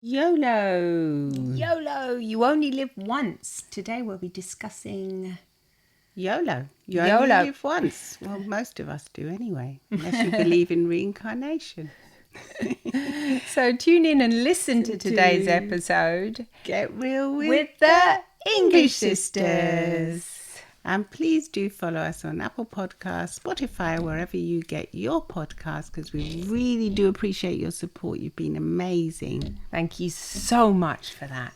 YOLO. YOLO, you only live once. Today we'll be discussing YOLO. You YOLO. only live once. Well, most of us do anyway, unless you believe in reincarnation. So tune in and listen to today's episode. Get real with the English sisters. And please do follow us on Apple Podcasts, Spotify, wherever you get your podcasts, because we really do appreciate your support. You've been amazing. Thank you so much for that.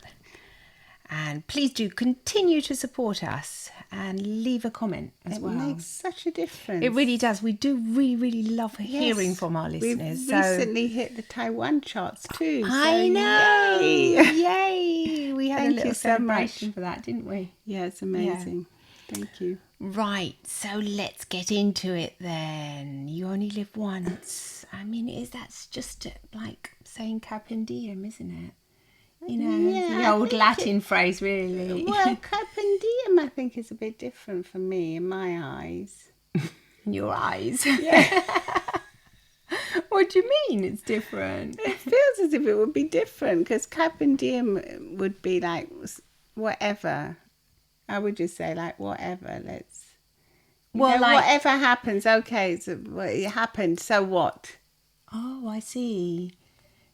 And please do continue to support us and leave a comment as well. It makes such a difference. It really does. We do really love hearing from our listeners. We've recently hit the Taiwan charts too. I know. Yay. We had a little so celebration much for that, didn't we? Yeah, it's amazing. Thank you. Right, so let's get into it then. You only live once. I mean, that's just like saying carpe diem, isn't it? You know, the old Latin phrase, really. Well, carpe diem, I think, is a bit different for me in my eyes. In your eyes? Yeah. What do you mean it's different? It feels as if it would be different, because carpe diem would be like whatever. I would just say like whatever. Whatever happens, okay. It happened. So what? Oh, I see.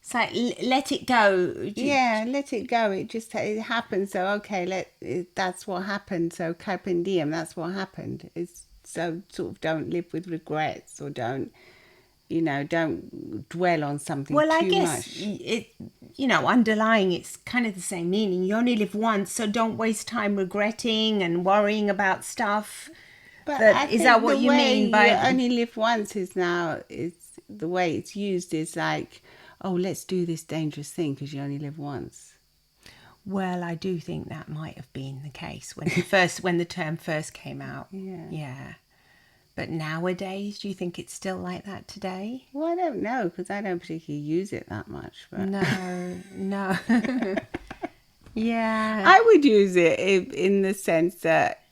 It's like let it go. Yeah, let it go. It happened. So okay, that's what happened. So carpe diem. That's what happened. It's so sort of don't live with regrets, or don't dwell on something too much. Well, I guess underlying it's kind of the same meaning. You only live once, so don't waste time regretting and worrying about stuff. But is that what you mean by you only live once? Is the way it's used is like, oh, let's do this dangerous thing because you only live once. Well, I do think that might have been the case when the term first came out. Yeah. But nowadays, do you think it's still like that today? Well, I don't know, because I don't particularly use it that much. But No. Yeah. I would use it in the sense that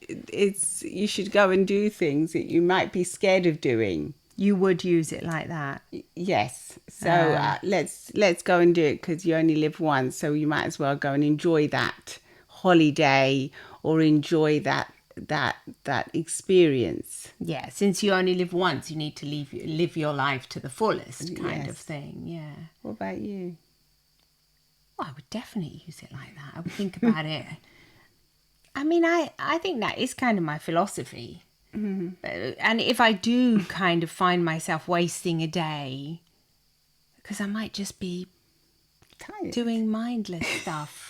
you should go and do things that you might be scared of doing. You would use it like that? Yes. So let's go and do it because you only live once. So you might as well go and enjoy that holiday or enjoy that experience. Yeah, since you only live once, you need to live your life to the fullest kind of thing. Yeah. What about you? Well, I would definitely use it like that. I would think about it. I mean, I think that is kind of my philosophy. Mm-hmm. And if I do kind of find myself wasting a day, because I might just be tired, doing mindless stuff.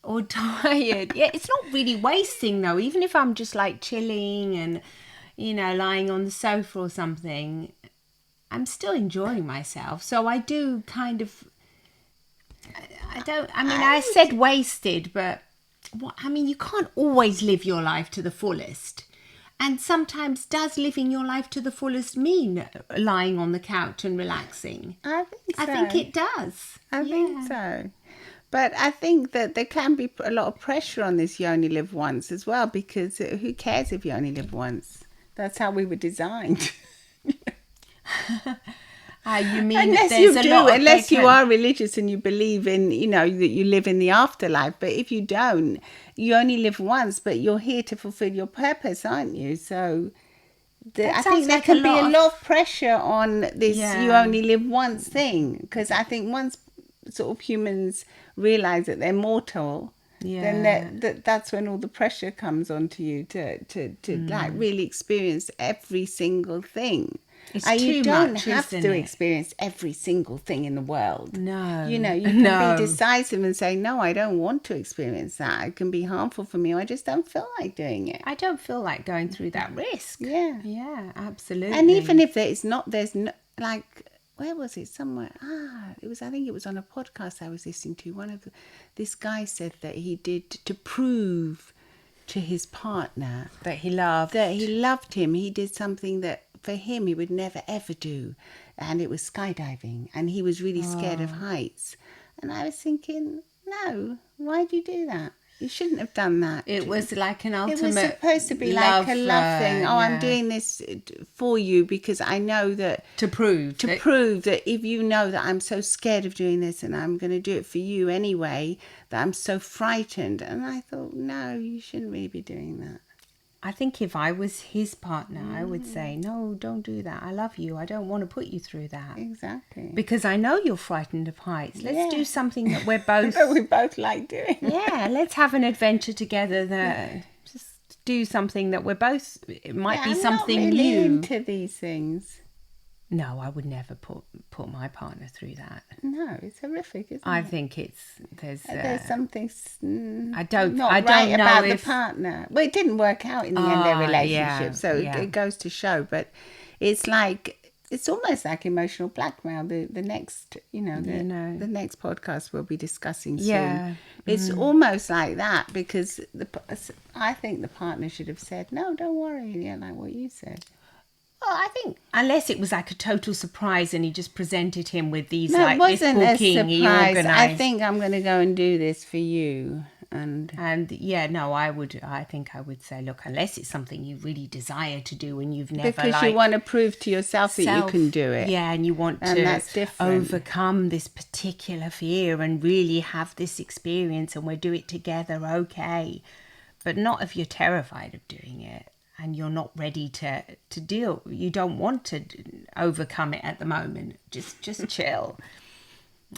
Or tired. Yeah, it's not really wasting though. Even if I'm just like chilling and, lying on the sofa or something, I'm still enjoying myself. So I do kind of, I said wasted, but you can't always live your life to the fullest. And sometimes does living your life to the fullest mean lying on the couch and relaxing? I think so. I think it does. I think so. But I think that there can be a lot of pressure on this you only live once as well, because who cares if you only live once? That's how we were designed. You mean unless you are religious and you believe in, that you live in the afterlife. But if you don't, you only live once, but you're here to fulfill your purpose, aren't you? So I think there can be a lot of pressure on this you only live once thing, because I think once sort of humans realize that they're mortal, then that's when all the pressure comes onto you to like really experience every single thing. You don't have to experience every single thing in the world. No. You can be decisive and say, no, I don't want to experience that. It can be harmful for me. I just don't feel like doing it. I don't feel like going through that risk. Yeah. Yeah, absolutely. And even if there's no, like, where was it? Somewhere. I think it was on a podcast I was listening to. This guy said that he did to prove to his partner that he loved him. He did something that for him he would never ever do, and it was skydiving, and he was really scared of heights. And I was thinking, no, why do you do that? You shouldn't have done that. It was like an ultimate. It was supposed to be like a love thing. Oh, I'm doing this for you because I know that to prove that if you know that I'm so scared of doing this and I'm going to do it for you anyway, that I'm so frightened. And I thought, no, you shouldn't really be doing that. I think if I was his partner, I would say, no, don't do that. I love you. I don't want to put you through that. Exactly. Because I know you're frightened of heights. Let's do something that we're both... that we both like doing. Yeah, let's have an adventure together. Just do something that we're both... It might be something I'm not really new. into these things. No, I would never put my partner through that. No, it's horrific, isn't it? I think there's something I don't know about if the partner. Well, it didn't work out in the end, their relationship, so it goes to show. But it's like, it's almost like emotional blackmail. The next, the next podcast we'll be discussing soon. Yeah. It's almost like that because I think the partner should have said, no, don't worry, like what you said. Well, I think unless it was like a total surprise and he just presented him with these it wasn't this booking a he surprise. organised. I think I'm going to go and do this for you. And I think I would say, look, unless it's something you really desire to do and you've never because you want to prove to yourself that you can do it. Yeah, and you want to that's different. Overcome this particular fear and really have this experience and we'll do it together, okay. But not if you're terrified of doing it. And you're not ready to deal. You don't want to overcome it at the moment. Just chill.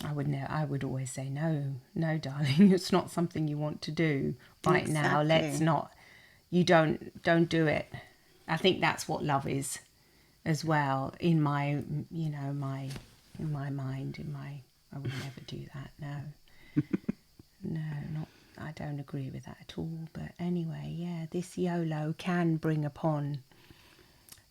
I would always say no, darling. It's not something you want to do right now. Let's not. You don't do it. I think that's what love is, as well. In my, my mind. I would never do that. No, no, not. I don't agree with that at all. But anyway, this YOLO can bring upon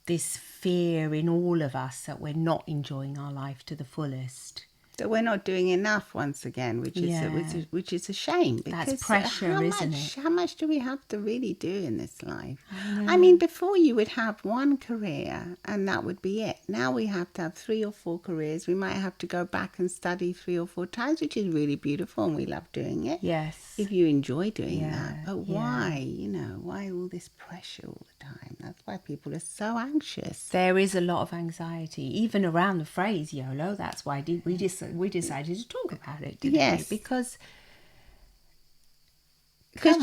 this fear in all of us that we're not enjoying our life to the fullest. That we're not doing enough once again, which is a shame. Because that's pressure, isn't it? How much do we have to really do in this life? I mean, before you would have one career and that would be it. Now we have to have 3 or 4 careers. We might have to go back and study 3 or 4 times, which is really beautiful and we love doing it. Yes. If you enjoy doing that. But why? Why all this pressure all the time? That's why people are so anxious. There is a lot of anxiety, even around the phrase YOLO. That's why we decided to talk about it today. Yes. Because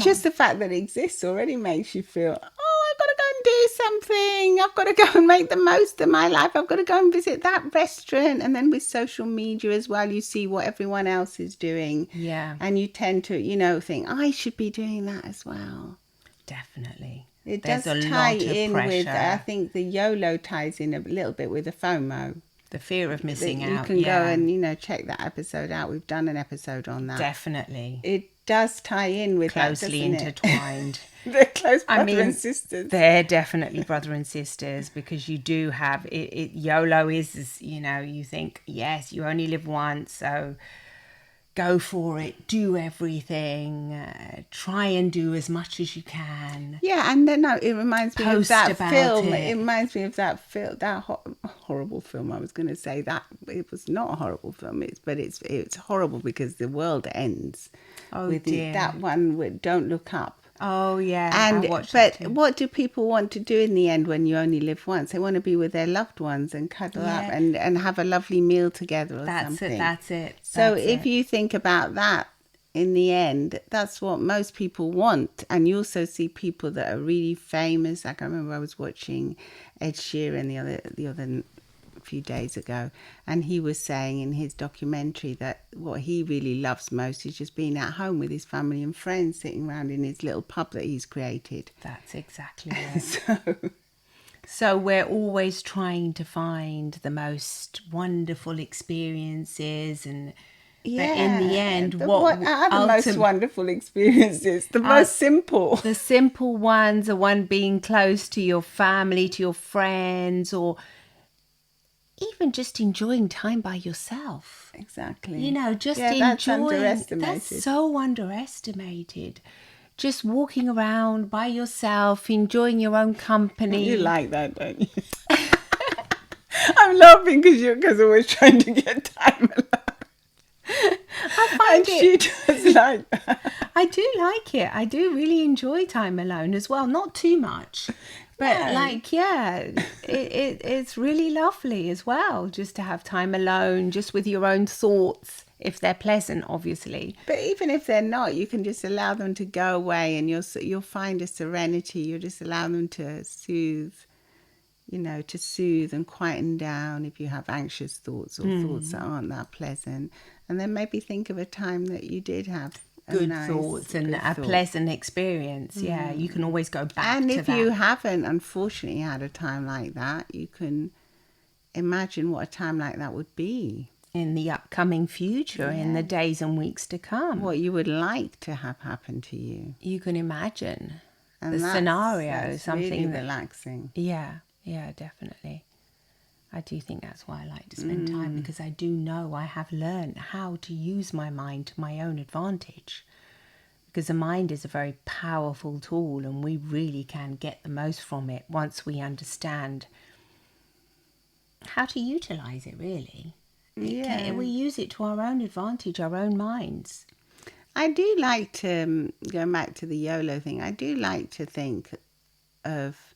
just the fact that it exists already makes you feel, I've got to go and do something. I've got to go and make the most of my life. I've got to go and visit that restaurant. And then with social media as well, you see what everyone else is doing. Yeah. And you tend to, think, I should be doing that as well. Definitely. It does tie in with, I think the YOLO ties in a little bit with the FOMO. The fear of missing out. You can go and, check that episode out. We've done an episode on that. Definitely. It does tie in with closely intertwined. They're close brother and sisters. They're definitely brother and sisters because you do have it. YOLO is, you think, yes, you only live once, so go for it, do everything, try and do as much as you can. Yeah, and then it reminds me of that film. It reminds me of that film, that horrible film. I was going to say that it was not a horrible film, but it's horrible because the world ends. Oh with dear. That one with Don't Look Up. Oh yeah, but what do people want to do in the end when you only live once? They want to be with their loved ones and cuddle up and have a lovely meal together or something. That's it. So if you think about that, in the end, that's what most people want. And you also see people that are really famous. Like I remember I was watching Ed Sheeran the other few days ago, and he was saying in his documentary that what he really loves most is just being at home with his family and friends, sitting around in his little pub that he's created. That's exactly it. So we're always trying to find the most wonderful experiences but in the end, what are the most wonderful experiences? The most simple. The simple ones are one being close to your family, to your friends, or even just enjoying time by yourself. Exactly. Just enjoying. That's underestimated. That's so underestimated. Just walking around by yourself, enjoying your own company. You like that, don't you? I'm laughing because you're always trying to get time alone. I find she does like that? I do like it. I do really enjoy time alone as well. Not too much. But it's really lovely as well, just to have time alone, just with your own thoughts, if they're pleasant, obviously. But even if they're not, you can just allow them to go away, and you'll find a serenity. You'll just allow them to soothe and quieten down if you have anxious thoughts or thoughts that aren't that pleasant. And then maybe think of a time that you did have good thoughts and a pleasant experience. Yeah, you can always go back and to that. if you haven't, unfortunately, had a time like that, you can imagine what a time like that would be. In the upcoming future, in the days and weeks to come. What you would like to have happen to you. You can imagine and the scenario. That's something really relaxing. Yeah, definitely. I do think that's why I like to spend time, because I do know I have learned how to use my mind to my own advantage. Because the mind is a very powerful tool, and we really can get the most from it once we understand how to utilize it, really. We use it to our own advantage, our own minds. I do like to, going back to the YOLO thing, I do like to think of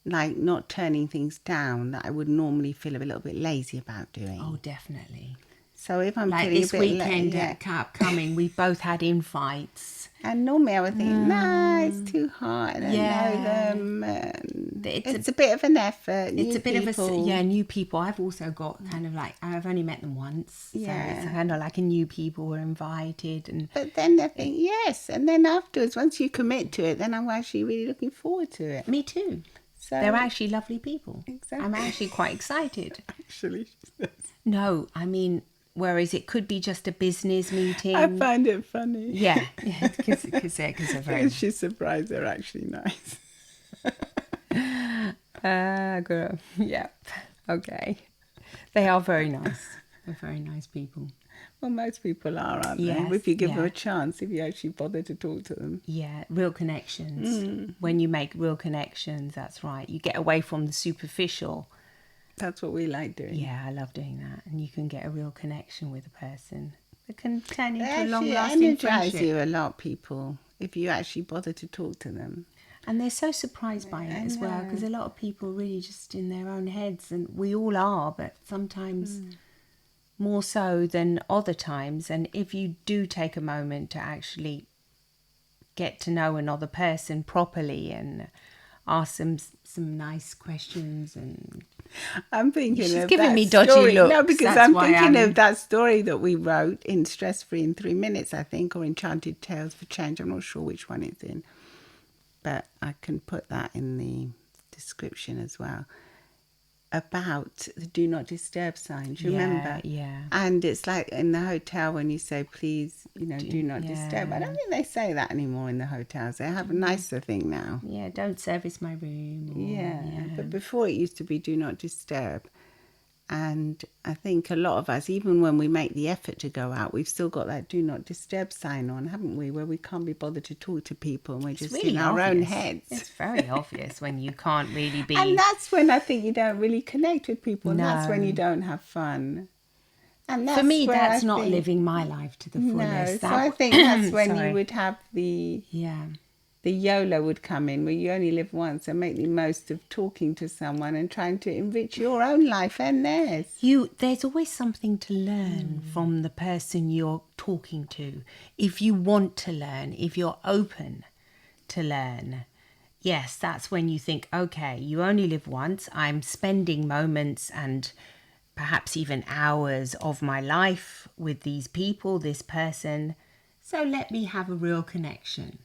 like not turning things down that I would normally feel a little bit lazy about doing. Oh, definitely. So if I'm like feeling this a bit weekend upcoming, we both had invites. And normally I would think, nah, it's too hard. I don't know them. It's a bit of an effort. It's a bit of a new people. I've also got kind of like, I've only met them once. Yeah. So it's kind of like a new people were invited. But then they think, yes. And then afterwards, once you commit to it, then I'm actually really looking forward to it. Me too. So they're actually lovely people. Exactly. I'm actually quite excited. Actually, no, I mean, whereas it could be just a business meeting. I find it funny. Yeah, because they're very... She's surprised they're actually nice. Girl. Yep. Okay. They are very nice. They're very nice people. Well, most people are, aren't they? If you give them a chance, if you actually bother to talk to them. Yeah, real connections. When you make real connections, that's right. You get away from the superficial. That's what we like doing. Yeah, I love doing that. And you can get a real connection with a person. It can turn into a long-lasting friendship. You a lot, people, if you actually bother to talk to them. And they're so surprised by it as well, because a lot of people are really just in their own heads, and we all are, but sometimes more so than other times. And if you do take a moment to actually get to know another person properly and ask them some nice questions, and I'm thinking she's of giving that me dodgy story. looks. No, because I'm thinking of that story that we wrote in Stress Free in 3 Minutes, I think, or Enchanted Tales for Change. I'm not sure which one it's in, but I can put that in the description as well, about the do not disturb sign. Do you remember? Yeah. And it's like in the hotel when you say, please, do not disturb. I don't think they say that anymore in the hotels. They have a nicer thing now. Yeah, don't service my room. But before it used to be do not disturb. And I think a lot of us, even when we make the effort to go out, we've still got that do not disturb sign on, haven't we? Where we can't be bothered to talk to people and we're just really in our own heads. It's very obvious when you can't really be... And that's when I think you don't really connect with people. And that's when you don't have fun. And that's for me, that's not living my life to the fullest. No, so I think that's when you would have the YOLO would come in, where you only live once, and make the most of talking to someone and trying to enrich your own life and theirs. There's always something to learn from the person you're talking to. If you want to learn, if you're open to learn, yes, that's when you think, okay, you only live once. I'm spending moments and perhaps even hours of my life with these people, this person. So let me have a real connection.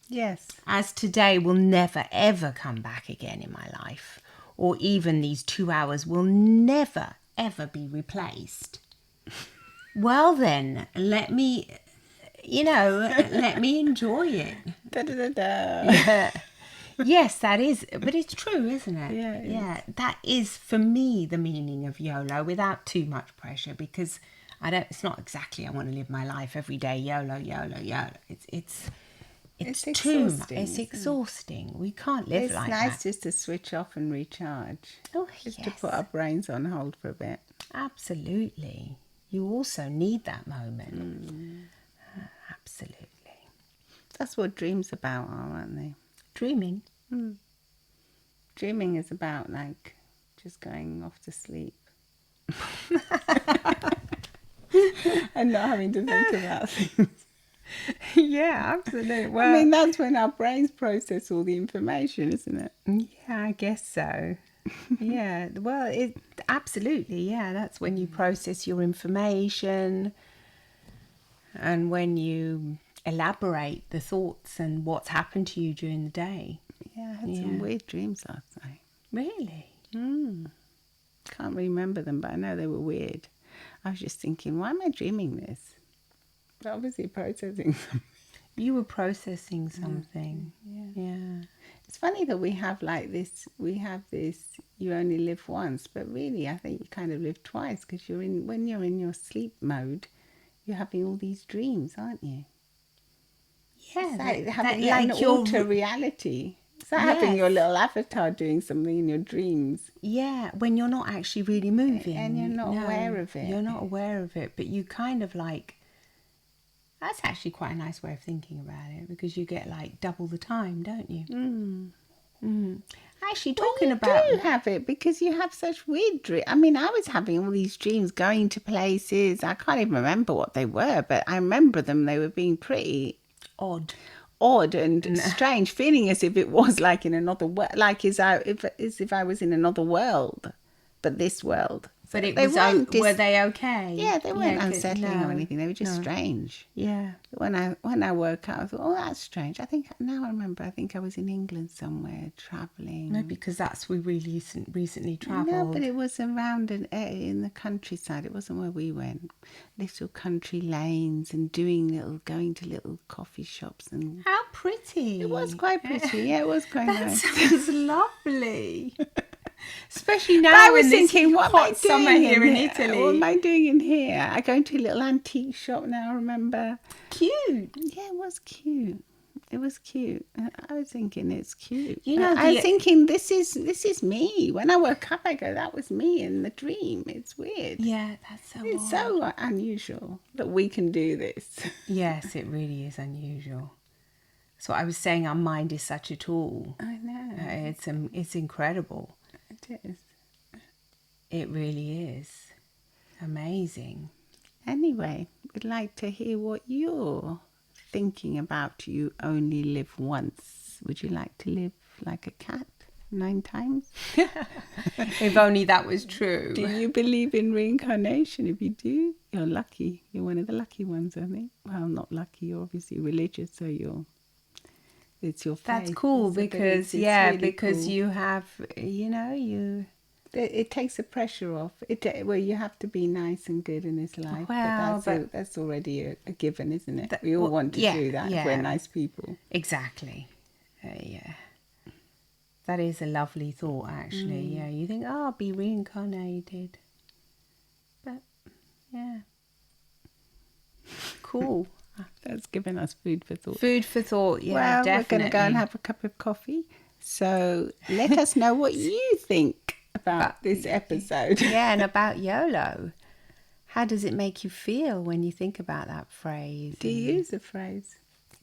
Yes. As today will never, ever come back again in my life. Or even these 2 hours will never, ever be replaced. Well then, let me enjoy it. Da-da-da-da. Yes, that is, but it's true, isn't it? Yeah. That is, for me, the meaning of YOLO, without too much pressure, because it's not exactly I want to live my life every day, YOLO, YOLO, YOLO. It's too much. It's exhausting. We can't live like that. It's nice just to switch off and recharge. Oh, just to put our brains on hold for a bit. Absolutely. You also need that moment. Absolutely. That's what dreams about are, aren't they? Dreaming. Dreaming is about like just going off to sleep and not having to think about things. Yeah, absolutely. Well, I mean, that's when our brains process all the information, isn't it? yeah, I guess so. Yeah, well, absolutely, yeah, that's when you process your information and when you elaborate the thoughts and what's happened to you during the day. Yeah, I had some weird dreams last night. Really? Can't remember them, but I know they were weird. I was just thinking, why am I dreaming this? But obviously processing something. You were processing something. Yeah. It's funny that we have this, you only live once, but really I think you kind of live twice, because when you're in your sleep mode, you're having all these dreams, aren't you? Yeah, It's like having like an your alter reality. It's like having your little avatar doing something in your dreams. Yeah, when you're not actually really moving. And you're not aware of it. You're not aware of it, but you kind of like... That's actually quite a nice way of thinking about it, because you get like double the time, don't you? Actually, talking about... You do have it, because you have such weird dreams. I mean, I was having all these dreams going to places. I can't even remember what they were, but I remember them. They were being pretty... odd and strange, feeling as if it was like in another world, like as if I was in another world, but this world. But were they okay? Yeah, they weren't unsettling or anything. They were just strange. Yeah. When I woke up, I thought, oh, that's strange. I think I was in England somewhere travelling. No, because we really recently travelled. No, but it was around in the countryside. It wasn't where we went. Little country lanes and going to little coffee shops and. How pretty! It was quite pretty. Yeah, it was quite nice. That sounds lovely. Especially now, I was thinking, what am I doing summer here in Italy? What am I doing in here? I go into a little antique shop now. Remember? Cute. Yeah, it was cute. It was cute. I was thinking it's cute. I was thinking this is me. When I woke up, I go, that was me in the dream. It's weird. Yeah, that's so. It's so unusual that we can do this. Yes, it really is unusual. So I was saying, our mind is such a tool. I know. It's incredible. It is. It really is. Amazing. Anyway, we'd like to hear what you're thinking about. You only live once. Would you like to live like a cat 9 times? If only that was true. Do you believe in reincarnation? If you do, you're lucky. You're one of the lucky ones, I think. Well, not lucky. You're obviously religious, so it's your faith. That's cool, because really because cool. You have, It takes the pressure off. Well, you have to be nice and good in this life. Well, but that's already a given, isn't it? We all want to do that if we're nice people. Exactly. Yeah. That is a lovely thought, actually. Yeah, you think, I'll be reincarnated. But, yeah. Cool. That's given us food for thought. Food for thought, yeah, well, definitely. We're going to go and have a cup of coffee. So let us know what you think about this episode. Yeah, and about YOLO. How does it make you feel when you think about that phrase? Do you use the phrase?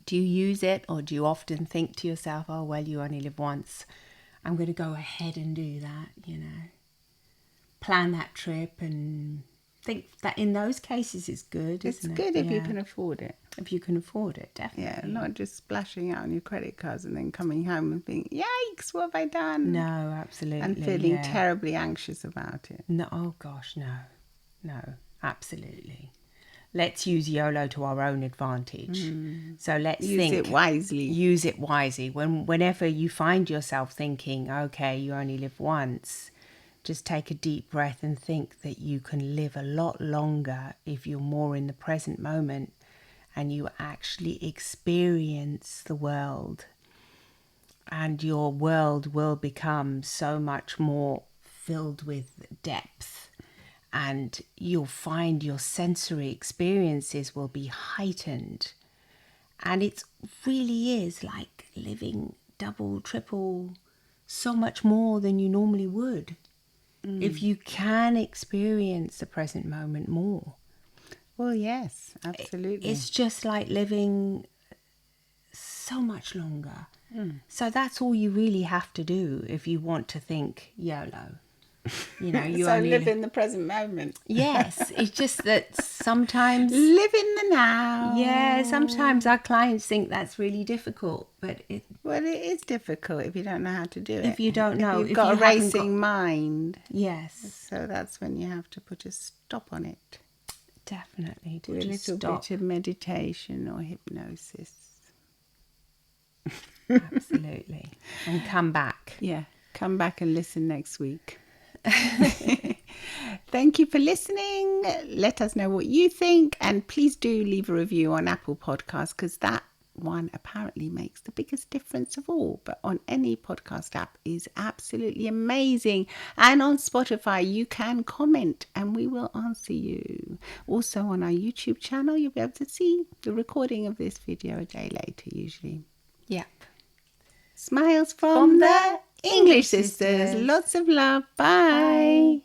Do you use it, or do you often think to yourself, oh, well, you only live once. I'm going to go ahead and do that, Plan that trip and... think that in those cases it's good, isn't it? It's good if you can afford it. If you can afford it, definitely. Yeah, not just splashing out on your credit cards and then coming home and thinking, yikes, what have I done? No, absolutely. And feeling terribly anxious about it. No, oh gosh, no, absolutely. Let's use YOLO to our own advantage. So let's use it wisely. Use it wisely. Whenever you find yourself thinking, okay, you only live once, just take a deep breath and think that you can live a lot longer if you're more in the present moment and you actually experience the world. And your world will become so much more filled with depth, and you'll find your sensory experiences will be heightened. And it really is like living double, triple, so much more than you normally would. If you can experience the present moment more. Well, yes, absolutely. It's just like living so much longer. So that's all you really have to do if you want to think YOLO. You know, you so only live in the present moment. Yes, it's just that sometimes Live in the now. Yeah, sometimes our clients think that's really difficult, but it is difficult if you don't know how to do it. If you don't know, if you've got a racing mind. Yes. So that's when you have to put a stop on it. Definitely. Do a little bit of meditation or hypnosis. Absolutely. And come back. Yeah, come back and listen next week. Thank you for listening. Let us know what you think, and please do leave a review on Apple Podcasts, because that one apparently makes the biggest difference of all. But on any podcast app is absolutely amazing, and on Spotify you can comment and we will answer you. Also on our YouTube channel you'll be able to see the recording of this video a day later usually. Yep. Smiles from the English sisters. Lots of love. Bye.